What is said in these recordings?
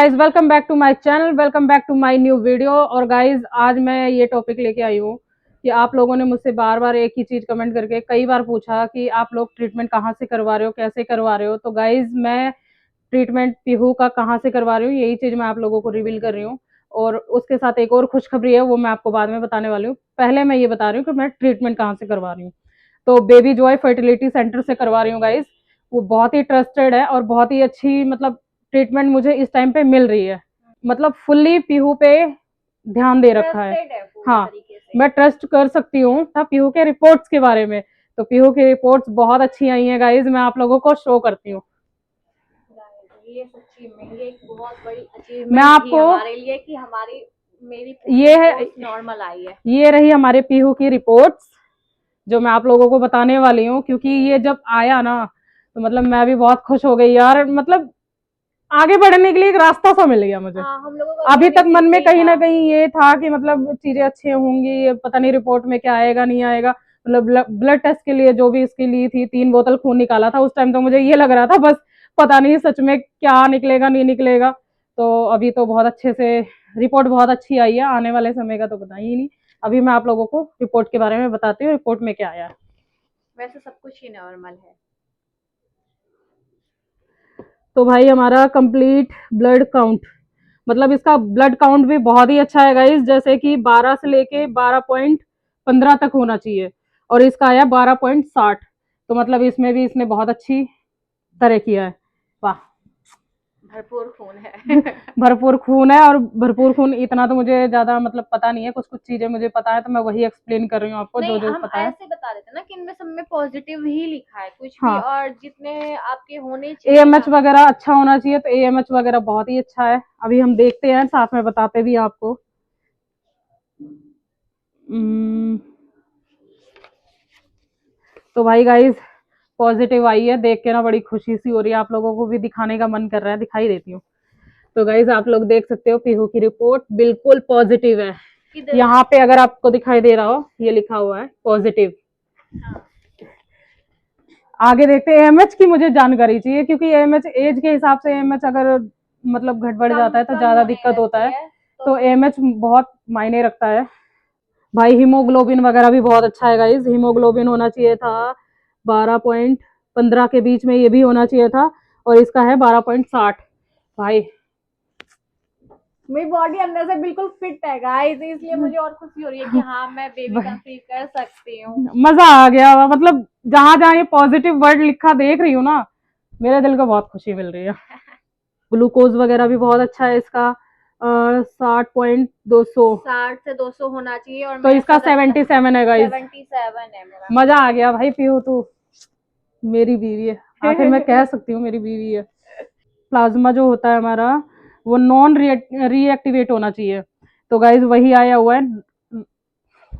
Guys welcome back to my channel, welcome back to my new video. और guys आज मैं ये topic लेके आई हूँ कि आप लोगों ने मुझसे बार बार एक ही चीज कमेंट करके कई बार पूछा कि आप लोग ट्रीटमेंट कहाँ से करवा रहे हो, कैसे करवा रहे हो। तो गाइज मैं ट्रीटमेंट पीहू का कहाँ से करवा रही हूँ यही चीज मैं आप लोगों को रिवील कर रही हूँ। और उसके साथ एक और खुशखबरी है, वो मैं आपको बाद में बताने वाली हूँ। पहले मैं ये बता रही हूँ कि मैं ट्रीटमेंट कहाँ से करवा रही हूँ। तो बेबी जॉय फर्टिलिटी सेंटर से करवा रही हूँ गाइज। वो बहुत ही ट्रस्टेड है और बहुत ही अच्छी मतलब ट्रीटमेंट मुझे इस टाइम पे मिल रही है। मतलब फुल्ली पीहू पे ध्यान दे रखा है। हाँ, मैं ट्रस्ट कर सकती हूँ ना पीहू के रिपोर्ट्स के बारे में। तो पीहू की रिपोर्ट्स बहुत अच्छी आई हैं गाइज, मैं आप लोगों को शो करती हूँ। ये सच्ची में ये एक बहुत बड़ी मैं अचीवमेंट आपको थी हमारे लिए कि हमारी मेरी ये है, नॉर्मल आई है। ये रही हमारे पीहू की रिपोर्ट्स जो मैं आप लोगों को बताने वाली हूँ। क्योंकि ये जब आया ना तो मतलब मैं भी बहुत खुश हो गई यार। मतलब आगे बढ़ने के लिए एक रास्ता सा मिल गया मुझे। हम लोगों को अभी तक मन में नहीं कहीं था। ना कहीं ये था कि मतलब चीजें अच्छी होंगी, पता नहीं रिपोर्ट में क्या आएगा नहीं आएगा। मतलब ब्लड टेस्ट के लिए जो भी इसके लिए थी 3 बोतल खून निकाला था उस टाइम, तो मुझे ये लग रहा था बस पता नहीं सच में क्या निकलेगा नहीं निकलेगा। तो अभी तो बहुत अच्छे से रिपोर्ट बहुत अच्छी आई है। आने वाले समय का तो पता ही नहीं। अभी मैं आप लोगों को रिपोर्ट के बारे में बताती हूँ, रिपोर्ट में क्या आया है। वैसे सब कुछ ही नॉर्मल है। तो भाई हमारा कंप्लीट ब्लड काउंट, मतलब इसका ब्लड काउंट भी बहुत ही अच्छा है गाइस। जैसे कि 12 से लेके 12.15 तक होना चाहिए और इसका आया 12.60। तो मतलब इसमें भी इसने बहुत अच्छी तरह किया है। वाह, भरपूर खून है। भरपूर खून है। और भरपूर खून इतना तो मुझे ज्यादा मतलब पता नहीं है, कुछ कुछ चीजें मुझे पता है तो मैं वही एक्सप्लेन कर रही हूँ आपको जो नहीं, जो हम पता है। ऐसे बता देते ना कि इनमें सब में पॉजिटिव ही लिखा है कुछ भी, हाँ, और जितने आपके होने चाहिए एएमएच ना। वगैरह अच्छा होना चाहिए, तो एएमएच वगैरह बहुत ही अच्छा है। अभी हम देखते हैं, साथ में बताते भी हैं आपको। तो भाई गाइज पॉजिटिव आई है, देख के ना बड़ी खुशी सी हो रही है। आप लोगों को भी दिखाने का मन कर रहा है, दिखाई देती हूँ। तो गाइज आप लोग देख सकते हो पीहू की रिपोर्ट बिल्कुल पॉजिटिव है। यहाँ पे अगर आपको दिखाई दे रहा हो ये लिखा हुआ है पॉजिटिव। हाँ। आगे देखते हैं। एएमएच की मुझे जानकारी चाहिए क्योंकि एएमएच एज के हिसाब से एएमएच अगर मतलब घट बढ़ जाता है तो ज्यादा दिक्कत होता है। तो एएमएच बहुत मायने रखता है। भाई हीमोग्लोबिन वगैरह भी बहुत अच्छा है गाइज। हीमोग्लोबिन होना चाहिए था 12.15 के बीच में, ये भी होना चाहिए था। और इसका है 12.60। भाई मेरी बॉडी अंदर से बिल्कुल फिट है गाइस, इसलिए मुझे और खुशी हो रही है कि हाँ मैं बेबी कंसीव कर सकती हूँ। मजा आ गया। मतलब जहां जहां ये पॉजिटिव वर्ड लिखा देख रही हूँ ना, मेरे दिल को बहुत खुशी मिल रही है। ग्लूकोज वगैरह भी बहुत अच्छा है इसका 60.200। 60 से 200 होना चाहिए और तो इसका 77 है गाइज। 77 है मेरा। मजा आ गया भाई। पीहू तू मेरी बीवी है, आखिर मैं कह सकती हूँ मेरी बीवी है। प्लाज्मा जो होता है हमारा वो नॉन रीएक्टिवेट होना चाहिए। तो गाइज वही आया हुआ है।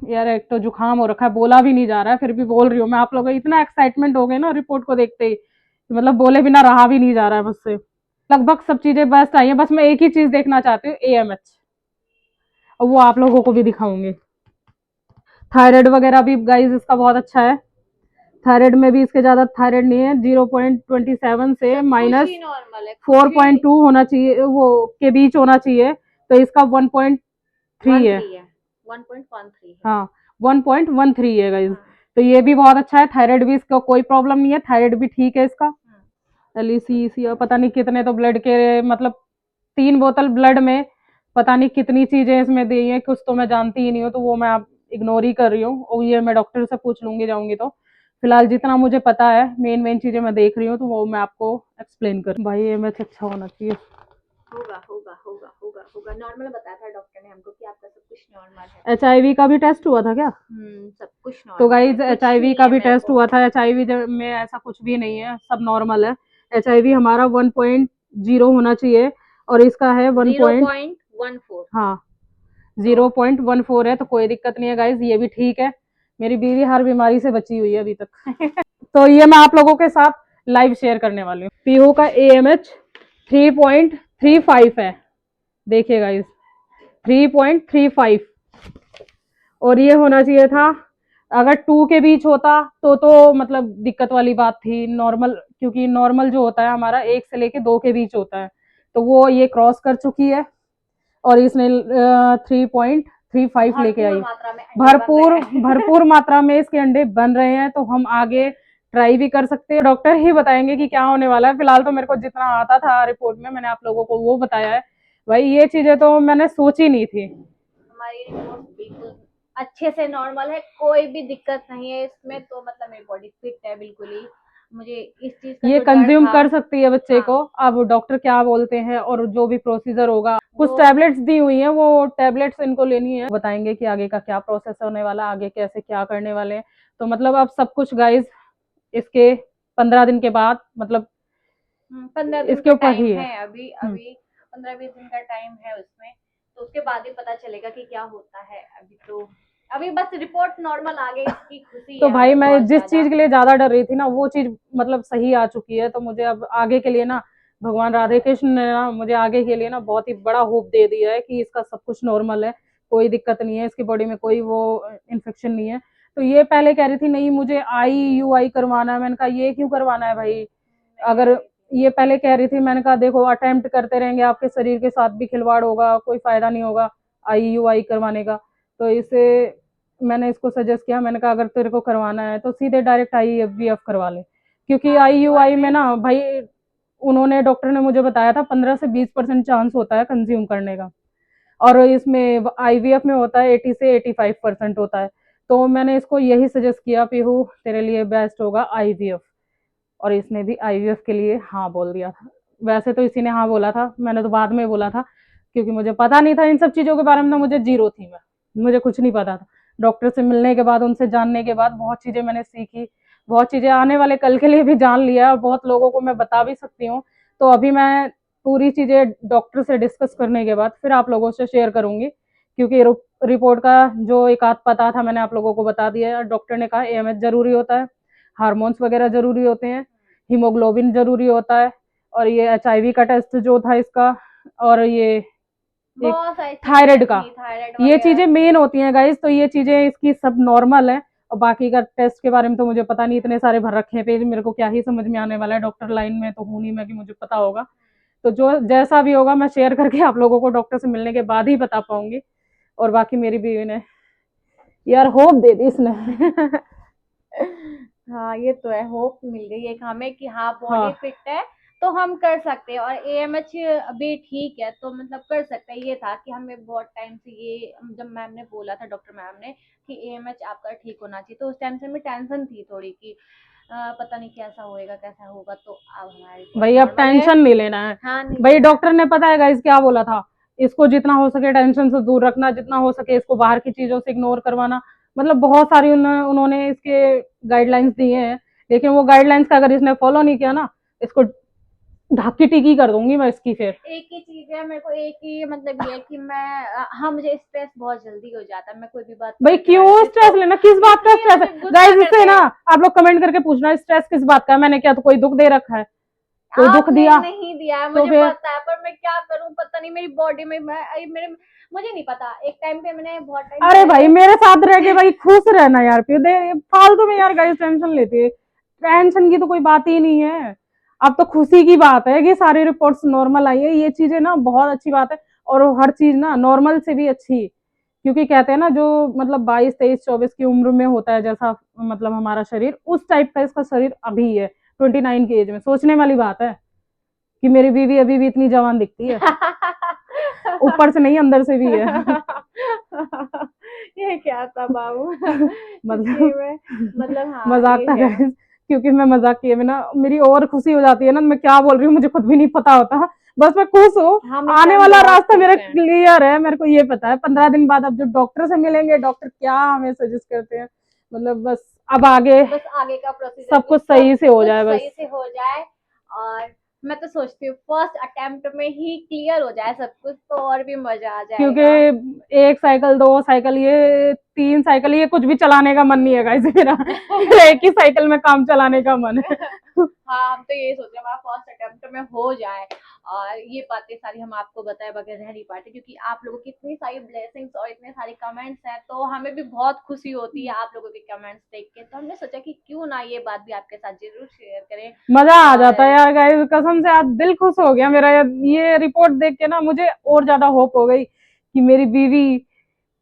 यार एक तो जुकाम हो रखा है, बोला भी नहीं जा रहा है, फिर भी बोल रही हूँ मैं। आप लोग इतना एक्साइटमेंट हो गए ना रिपोर्ट को देखते ही, मतलब बोले बिना रहा भी नहीं जा रहा है मुझसे। लगभग सब चीजें बेस्ट आई है, बस मैं एक ही चीज देखना चाहती हूँ एएमएच, और वो आप लोगों को भी दिखाऊंगी। थायराइड वगैरह भी गाइज इसका बहुत अच्छा है। थायराइड में भी इसके ज्यादा थायराइड नहीं है। 0.27 से -4.2 होना चाहिए, वो के बीच होना चाहिए। तो इसका 1.3 है। 1.13 है। हाँ, 1.13 है गाइज। तो ये भी बहुत अच्छा है। थायराइड भी इसका कोई प्रॉब्लम नहीं है, थायराइड भी ठीक है इसका। एलईसी पता नहीं कितने तो ब्लड के मतलब 3 बोतल ब्लड में पता नहीं कितनी चीजें इसमें दी है, कुछ तो मैं जानती ही नहीं हूँ, तो वो मैं आप इग्नोर ही कर रही हूँ। और ये मैं डॉक्टर से पूछ लूंगी जाऊंगी तो। फिलहाल जितना मुझे पता है मेन मेन चीजें मैं देख रही हूँ, तो वो मैं आपको एक्सप्लेन कर। भाई ये मैच अच्छा होना चाहिए। होगा होगा होगा होगा होगा, नॉर्मल बताया था डॉक्टर ने हमको कि आपका सब कुछ नॉर्मल है। एचआईवी का भी टेस्ट हुआ था क्या? सब कुछ तो नॉर्मल है, गाइज कुछ एचआईवी नहीं का है भी मेरे टेस्ट को। हुआ था। एचआईवी में ऐसा कुछ भी नहीं है, सब नॉर्मल है। एचआईवी हमारा 1.0 होना चाहिए और इसका है 0.14। हाँ 0.14 है। तो कोई दिक्कत नहीं है गाइज, ये भी ठीक है। मेरी बीवी हर बीमारी से बची हुई है अभी तक। तो ये मैं आप लोगों के साथ लाइव शेयर करने वाली हूँ। पीहू का एएमएच 3.35 है। देखिए गाइज 3.35। और ये होना चाहिए था, अगर 2 के बीच होता तो मतलब दिक्कत वाली बात थी। नॉर्मल, क्योंकि नॉर्मल जो होता है हमारा 1 से लेके 2 के बीच होता है। तो वो ये क्रॉस कर चुकी है और इसने 3.35 लेके आई। भरपूर भरपूर मात्रा में इसके अंडे बन रहे हैं, तो हम आगे ट्राई भी कर सकते हैं। डॉक्टर ही बताएंगे कि क्या होने वाला है। फिलहाल तो मेरे को जितना आता था रिपोर्ट में मैंने आप लोगों को वो बताया है। भाई ये चीजें तो मैंने सोची नहीं थी। हमारी रिपोर्ट बिल्कुल अच्छे से नॉर्मल है, कोई भी दिक्कत नहीं है इसमें, तो मतलब मेरी बॉडी फिट है बिल्कुल ही। मुझे इस चीज का ये जो डर कंज्यूम था, कर सकती है बच्चे हाँ, को। अब डॉक्टर क्या बोलते हैं और जो भी प्रोसीजर होगा, कुछ वो टैबलेट्स दी हुई हैं, वो टैबलेट्स इनको लेनी है। बताएंगे कि आगे का क्या प्रोसेस होने वाला, आगे कैसे क्या करने वाले हैं। तो मतलब अब सब कुछ गाइज इसके 15 दिन के बाद, मतलब 15 दिन इसके का ऊपर टाइम ही है। है अभी अभी 15-20 दिन का टाइम है उसमें, तो उसके बाद ही पता चलेगा कि क्या होता है। अभी तो अभी बस रिपोर्ट नॉर्मल आ गई, इसकी खुशी तो है भाई हमें मैं बहुत जिस ज्यादा। चीज के लिए ज्यादा डर रही थी ना, वो चीज मतलब सही आ चुकी है। तो मुझे अब आगे के लिए ना, भगवान राधे कृष्ण ने ना मुझे आगे के लिए ना बहुत ही बड़ा होप दे दिया है कि इसका सब कुछ नॉर्मल है, कोई दिक्कत नहीं है, इसकी बॉडी में कोई वो इन्फेक्शन नहीं है। तो ये पहले कह रही थी नहीं मुझे IUI करवाना है। मैंने कहा ये क्यों करवाना है भाई? अगर ये पहले कह रही थी, मैंने कहा देखो अटेम्प्ट करते रहेंगे, आपके शरीर के साथ भी खिलवाड़ होगा, कोई फायदा नहीं होगा IUI करवाने का। तो इसे मैंने इसको सजेस्ट किया, मैंने कहा अगर तेरे को करवाना है तो सीधे डायरेक्ट IVF करवा ले, क्योंकि IUI में ना भाई उन्होंने डॉक्टर ने मुझे बताया था 15 से 20% चांस होता है कंज्यूम करने का, और इसमें IVF में होता है 80 से 85% होता है। तो मैंने इसको यही सजेस्ट किया, पीहू तेरे लिए बेस्ट होगा IVF। और इसने भी IVF के लिए हाँ बोल दिया था। वैसे तो इसी ने हाँ बोला था, मैंने तो बाद में बोला था, क्योंकि मुझे पता नहीं था इन सब चीज़ों के बारे में। तो मुझे जीरो थी, मुझे कुछ नहीं पता था। डॉक्टर से मिलने के बाद, उनसे जानने के बाद बहुत चीज़ें मैंने सीखी, बहुत चीज़ें आने वाले कल के लिए भी जान लिया, और बहुत लोगों को मैं बता भी सकती हूँ। तो अभी मैं पूरी चीज़ें डॉक्टर से डिस्कस करने के बाद फिर आप लोगों से शेयर करूंगी, क्योंकि रिपोर्ट का जो एक आध पता था मैंने आप लोगों को बता दिया है। डॉक्टर ने कहा AMH जरूरी होता है, हार्मोन्स वगैरह जरूरी होते हैं, हीमोग्लोबिन जरूरी होता है, और ये HIV का टेस्ट जो था इसका, और ये एक बहुत सारी थायराइड का, थायराइड ये वगैरह चीजें थी। मेन होती हैं गाइस। तो ये चीजें इसकी सब नॉर्मल है, और बाकी का टेस्ट के बारे में तो मुझे पता नहीं, इतने सारे भर रखे हैं पेज, मेरे को क्या ही समझ में आने वाला है। डॉक्टर लाइन में तो हूं नहीं मैं कि मुझे पता होगा। तो जो जैसा भी होगा मैं शेयर करके आप लोगों को डॉक्टर से मिलने के बाद ही बता पाऊंगी। और बाकी मेरी बीवी ने यार होप दे दी इसने। हाँ, ये तो है, होप मिल गई एक हमें कि हाँ बॉडी हाँ फिट है तो हम कर सकते हैं। और AMH अभी ठीक है तो मतलब कर सकते हैं। ये था कि हमें बहुत टाइम से ये, जब मैम ने बोला था, डॉक्टर मैम ने, कि AMH आपका ठीक होना चाहिए, तो उस टाइम से हमें टेंशन थी थोड़ी कि पता नहीं कैसा होएगा कैसा होगा। तो अब हमारी रिपोर्ट भाई अब नॉर्मल है। टेंशन नहीं लेना है। हाँ, नहीं भाई लेना है। डॉक्टर ने पता है गाइस क्या बोला था, इसको जितना हो सके टेंशन से दूर रखना, जितना हो सके इसको बाहर की चीजों से इग्नोर करवाना। मतलब बहुत सारी उन्होंने इसके गाइडलाइंस दिए हैं, लेकिन वो गाइडलाइंस का अगर इसने फॉलो नहीं किया ना, इसको ढाकी टिकी कर दूंगी मैं इसकी फिर। एक ही चीज है, मेरे को एक ही मतलब ये है कि मैं हाँ, मुझे स्ट्रेस बहुत जल्दी हो जाता है, मैं कोई भी बात भाई करने क्यों बैठती हूँ स्ट्रेस तो लेना, किस बात का इसलिए स्ट्रेस मुझे है गुस्सा गाइस? इससे करते ना हैं। आप लोग कमेंट करके पूछना स्ट्रेस किस बात का है, मैंने क्या तो कोई दुख दे रखा है, कोई दुख आपने दिया नहीं दिया है, तो मुझे फिर? पता है, पर मैं क्या करूं, पता नहीं मेरी बॉडी में मेरे मुझे नहीं पता। एक टाइम पे मैंने बहुत टाइम अरे भाई पहले मेरे साथ रह के भाई खुश रहना यार, फिर दे फालतू में यार गाइस टेंशन लेती है। टेंशन की तो कोई बात ही नहीं है। अब तो खुशी की बात है कि सारी रिपोर्ट्स नॉर्मल आई है, ये चीजें ना बहुत अच्छी बात है। और हर चीज ना नॉर्मल से भी अच्छी, क्योंकि कहते हैं ना जो मतलब 22 23 24 की उम्र में होता है जैसा मतलब हमारा शरीर, उस टाइप का इसका शरीर अभी है 29 की एज में। सोचने वाली बात है कि मेरी बीवी अभी भी इतनी जवान दिखती है, ऊपर से नहीं अंदर से भी है। ये क्या था बाबू। सच्ची मतलब में, मतलब हाँ मजाक ये था है। गाइस, क्योंकि मैं मजाक किए बिना मेरी और खुशी हो जाती है ना, मैं क्या बोल रही हूँ मुझे खुद भी नहीं पता होता। बस मैं खुश हूँ, हम इस आने टाइम वाला बहुत रास्ता खुश मेरा हैं। क्लियर है, मेरे को ये पता है 15 दिन बाद अब जो डॉक्टर से मिलेंगे, डॉक्टर क्या हमें सजेस्ट करते हैं, मतलब बस अब आगे बस आगे का प्रोसीजर सब भी कुछ सब सही से हो कुछ जाए सही बस। से हो जाए। और मैं तो सोचती हूँ फर्स्ट अटेम्प्ट में ही क्लियर हो जाए सब कुछ, तो और भी मजा आ क्योंकि जाएगा। एक साइकिल 2 साइकिल ये 3 साइकिल, ये कुछ भी चलाने का मन नहीं है गाइस मेरा। एक ही साइकिल में काम चलाने का मन है। हाँ, हम तो यही सोच रहे हैं हमारा फर्स्ट अटेम्प्ट में हो जाए और ये बातें सारी हम आपको बताए बगैर रह नहीं पाते, क्योंकि आप लोगों की इतनी सारी ब्लेसिंग्स और इतने सारे कमेंट्स हैं, तो हमें भी बहुत खुशी होती है आप लोगों के कमेंट्स देख के। तो हमने सोचा कि क्यों ना ये बात भी आपके साथ जरूर शेयर करें। मजा आ और जाता है यार गाइस, कसम से आज दिल खुश हो गया मेरा। ये रिपोर्ट देख के ना मुझे और ज्यादा होप हो गई कि मेरी बीवी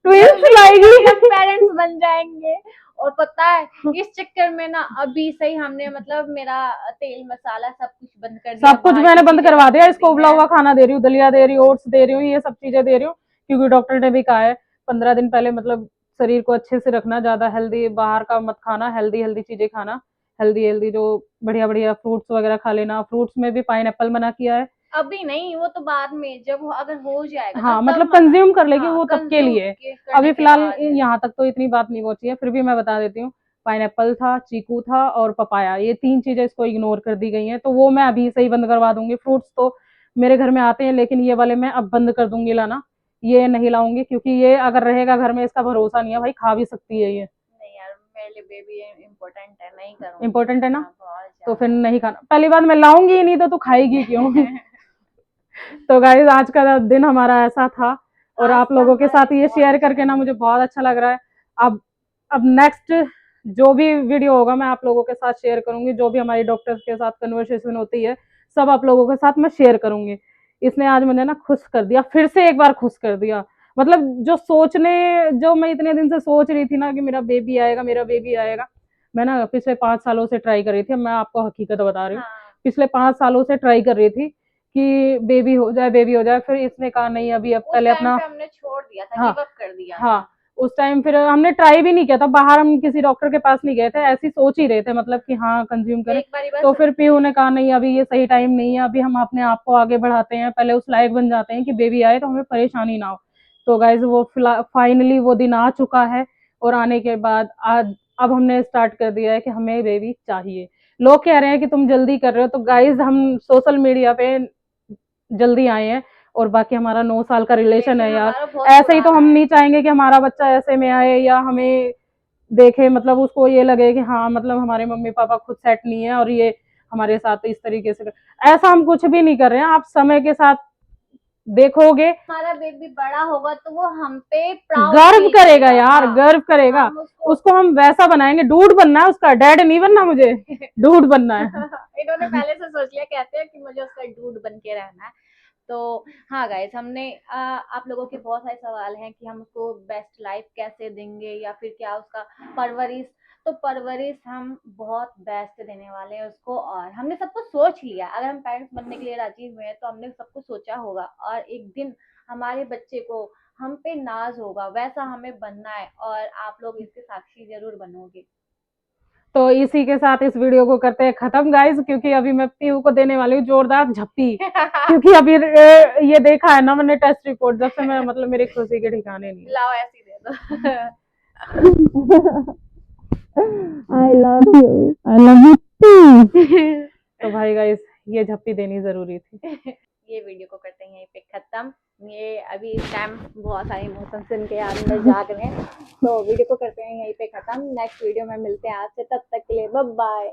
ट्विंस लाएगी। हम पेरेंट्स बन जाएंगे। और पता है इस चक्कर में ना अभी से ही हमने मतलब मेरा तेल मसाला सब कुछ बंद कर दिया, सब कुछ बाहर मैंने की बंद चीजें करवा दिया। कर इसको दी उबला हैं। हुआ खाना दे रही हूँ, दलिया दे रही हूँ, ओट्स दे रही हूँ, ये सब चीजें दे रही हूँ, क्योंकि डॉक्टर ने भी कहा है 15 दिन पहले मतलब शरीर को अच्छे से रखना, ज्यादा हेल्दी बाहर का मत खाना, हेल्दी हेल्दी चीजें खाना, हेल्दी हेल्दी जो बढ़िया बढ़िया फ्रूट्स वगैरह खा लेना। फ्रूट्स में भी पाइन मना किया है। अभी नहीं, वो तो बाद में जब अगर हो जाएगा ना हाँ तब मतलब मना। कंज्यूम कर लेगी हाँ, वो तब के कंज्यूम लिए। करने अभी के फिलहाल बाद। यहाँ तक तो इतनी बात नहीं पहुंची है, फिर भी मैं बता देती हूँ। पाइनएप्पल था, चीकू था और पपाया, ये 3 चीजें इसको इग्नोर कर दी गई हैं, तो वो मैं अभी से ही बंद करवा दूंगी। फ्रूट्स तो मेरे घर में आते हैं, लेकिन ये वाले मैं अब बंद कर दूंगी लाना, ये नहीं लाऊंगी, क्योंकि ये अगर रहेगा घर में इसका भरोसा नहीं है भाई, खा भी सकती है ये। नहीं यार, मेरे लिए बेबी इम्पोर्टेंट है, नहीं करूंगी। इम्पोर्टेंट है ना, हाँ, बहुत तो फिर ज्यादा। नहीं खाना। पहली बात मैं लाऊंगी ही नहीं तो तू खाएगी क्यों? तो गाइज आज का दिन हमारा ऐसा था, और आज आप का लोगों के हमारा साथ दिन ये बहुत शेयर अच्छा करके ना रहा। मुझे बहुत अच्छा लग रहा है। अब नेक्स्ट जो भी वीडियो होगा मैं आप लोगों के साथ शेयर करूंगी, जो भी हमारी डॉक्टर्स के साथ कन्वर्सेशन होती है सब आप लोगों के साथ मैं शेयर करूंगी। इसने आज मुझे ना खुश कर दिया, फिर से एक बार खुश कर दिया। मतलब जो मैं इतने दिन से सोच रही थी ना कि मेरा बेबी आएगा, मेरा बेबी आएगा, मैं ना पिछले 5 सालों से ट्राई कर रही थी। मैं आपको हकीकत बता रही हूँ, हाँ, पिछले 5 सालों से ट्राई कर रही थी कि बेबी हो जाए, बेबी हो जाए। फिर इसने कहा नहीं, अभी अब उस पहले टाइम अपना। पे हमने छोड़ दिया था, हाँ गिव अप कर दिया था। हाँ, उस टाइम फिर हमने ट्राई भी नहीं किया था बाहर, हम किसी डॉक्टर के पास नहीं गए थे, ऐसी सोच ही रहे थे मतलब कि हाँ कंज्यूम करें। एक बारी तो बस। फिर पीयू ने कहा नहीं, अभी ये सही टाइम नहीं है, अभी हम अपने आप को आगे बढ़ाते हैं, पहले उस लायक बन जाते हैं कि बेबी आए तो हमें परेशानी ना हो। तो गाइज वो फाइनली वो दिन आ चुका है, और आने के बाद आज अब हमने स्टार्ट कर दिया है कि हमें बेबी चाहिए। लोग कह रहे हैं कि तुम जल्दी कर रहे हो, तो गाइज हम सोशल मीडिया पे जल्दी आए हैं, और बाकी हमारा 9 साल का रिलेशन है रिलेशन यार। हमारा बहुत ऐसे ही तो पुराना हम है। नहीं चाहेंगे कि हमारा बच्चा ऐसे में आए, या हमें देखे मतलब उसको ये लगे कि हाँ मतलब हमारे मम्मी पापा खुद सेट नहीं है और ये हमारे साथ इस तरीके से ऐसा हम कुछ भी नहीं कर रहे हैं। आप समय के साथ देखोगे, हमारा बेबी बड़ा होगा तो वो हम पे प्राउड गर्व फील करेगा करेगा। यार, हाँ, गर्व करेगा। हम उसको उसको हम वैसा बनाएंगे, डूड बनना है उसका, डैड नहीं बनना मुझे, डूड बनना है। इन्होंने पहले से सोच लिया, कहते हैं कि मुझे उसका डूड बन के रहना है। तो हाँ गाइस, हमने आप लोगों के बहुत सारे सवाल हैं कि हम उसको बेस्ट लाइफ कैसे देंगे या फिर क्या उसका परवरिश। तो परवरिश हम बहुत बेस्ट देने वाले हैं उसको, और हमने सब कुछ सोच लिया। अगर हम पेरेंट्स बनने के लिए राजी हुए हैं तो हमने सब कुछ सोचा होगा, और एक दिन हमारे बच्चे को हम पे नाज होगा, वैसा हमें बनना है, और आप लोग इसके साक्षी जरूर बनोगे। तो इसी के साथ इस वीडियो को करते हैं खत्म गाइस, क्योंकि अभी मैं पीयू को देने वाली हूँ जोरदार झप्पी। क्योंकि अभी ये देखा है ना मैंने टेस्ट रिपोर्ट, जब से मैं मतलब मेरी खुशी के ठिकाने नहीं। लाओ ऐसे ही दे दो। I love you, I love you too. तो भाई गाइस ये झप्पी देनी जरूरी थी। ये वीडियो को करते हैं यहीं पे खत्म। ये अभी इस टाइम बहुत सारे इमोशंस इनके अंदर जाग रहे हैं, तो वीडियो को करते हैं यहीं पे खत्म। नेक्स्ट वीडियो में मिलते हैं आज से, तब तक के लिए बाय बाय।